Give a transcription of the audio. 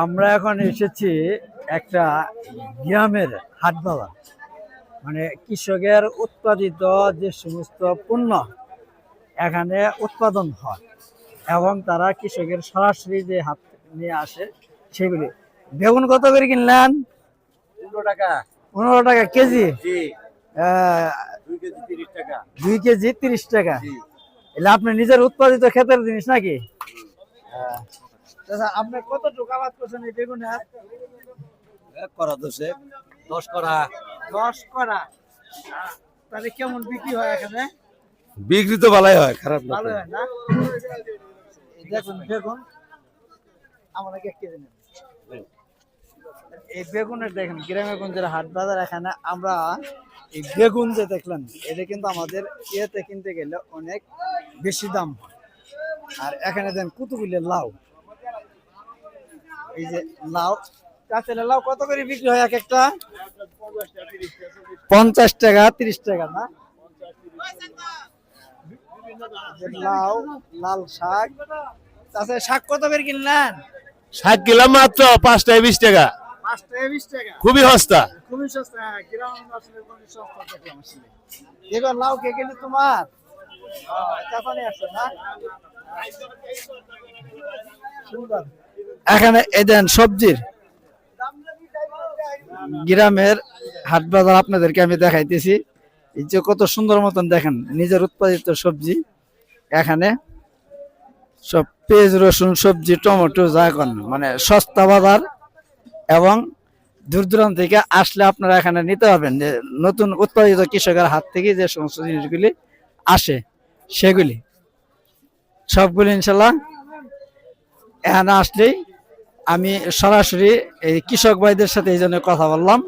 আমরা এখন এসেছি একটা গ্রামের হাট বাজার, মানে কৃষকের উৎপাদিত যে সমস্ত পণ্য এখানে উৎপাদন হয় এবং তারা কৃষকের সরাসরি যে হাত নিয়ে আসে সেগুলি। বেগুন কত করে কিনলেন? 15 টাকা। 15 টাকা কেজি। জি। আহ, 2 কেজি 30 টাকা। 2 কেজি 30 টাকা। জি। এলে আপনার নিজের উৎপাদিত ক্ষেতের জিনিস নাকি? আচ্ছা, আপনি কতটুকু আবাদ করছেন এই বেগুনের? এক করা 10 করা। 10 করা। তাহলে কেমন বিক্রি হয় এখানে? বিক্রি তো ভালোই হয়, খারাপ না। ভালো হয় না? এই দেখুন বেগুন, আমাকে 1 কেজি নেন। এই বেগুনের দেখেন গ্রামে গঞ্জের হাট বাজার, এখানে আমরা এই বেগুন যে দেখলেন এটা কিন্তু আমাদের ইয়েতে কিনতে গেলে অনেক বেশি দাম হয়। আর এখানে দেন কতগুলো লাউ, এই যে লাউ, কাঁচা লাউ কত করে বিক্রি হয় এক একটা? 50 টাকা 30 টাকা না? যে লাউ, লাল শাক। তাছাড়া শাক কত করে কিনলেন? 60 কিলো মাত্র 5 টাকা 20 টাকা। 5 টাকা 20 টাকা। খুবই সস্তা। খুবই সস্তা। হ্যাঁ, গ্রাম আসলে খুবই সস্তা দেখলাম আসলে। এবার লাউ কে গেলে তোমার চাপানি আসছে না? সুন্দর। এখানে এদেন সবজির গ্রামের হাট বাজার আপনাদেরকে আমি দেখাইতেছি। এই যে কত সুন্দর মতন দেখেন নিজের উৎপাদিত সবজি এখানে সব, পেঁয়াজ রসুন সবজি টমেটো যা কোন মানে সস্তা বাজার। এবং দূর দূরান্ত থেকে আসলে আপনারা এখানে নিতে পারবেন যে নতুন উৎপাদিত কৃষকের হাত থেকে যে সমস্ত জিনিসগুলি আসে সেগুলি সবগুলি ইনশাল্লাহ এখানে আসলেই আমি সরাসরি এই কৃষক ভাইদের সাথে এই জন্য কথা বললাম।